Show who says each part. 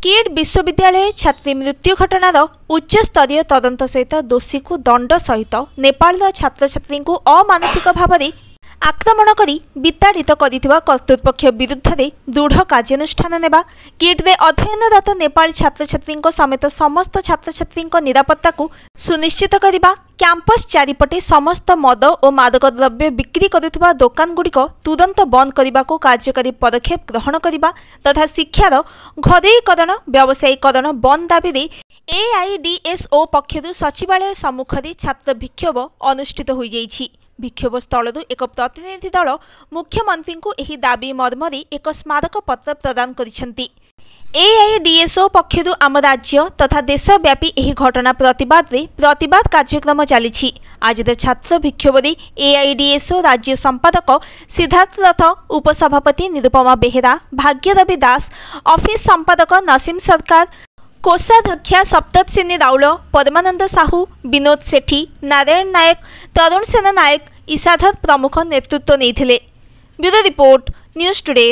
Speaker 1: Kit विश्वविद्यालय छात्री मृत्यु घटनार उच्च स्तरीय तदंत सहित दोषी को दंड सहित नेपाल छात्र छात्री को अमानुषिक भाव में आक्रमण करी विताड़ित करिथिबा कर्तृपक्ष विरुद्ध में दृढ़ कार्यानुष्ठान नेबा, किट रे अध्ययनरत नेपाल छात्र छात्री समेत समस्त छात्र छात्री निरापत्ता को सुनिश्चित करिबा, कैंपस चारिपटे समस्त मद और मादक द्रव्य बिक्री करुथिबा दोकान गुड़िक तुरंत बंद करने को कार्यकारी पदक्षेप ग्रहण करने तथा शिक्षार घरोईकरण व्यावसायीकरण बंद दाबी दे एआईडीएसओ पक्षरु सचिवालय सम्मुख में छात्र विक्षोभ अनुष्ठित हो जाइछि। विक्षोभ स्थल एक प्रतिनिधि दल मुख्यमंत्री को यह दाबी मर्म एक स्मारक पत्र प्रदान करिसेंति। एआईडीएसओ पक्षरु आम राज्य तथा देशव्यापी यह घटना प्रतिवाद कार्यक्रम चली। आज छात्र विक्षोभ में एआईडीएसओ राज्य संपादक सिद्धार्थ रथ, उपसभापति निरुपमा बेहेरा, भाग्यरवि दास, ऑफिस संपादक नसीम सरकार, कोषाध्यक्षा सप्तसिनी राउल, परमानंद साहू, विनोद सेठी, नारायण नायक, तरुण सेन नायक, ईशाधर प्रमुख नेतृत्व नहीं। Bureau report, news today.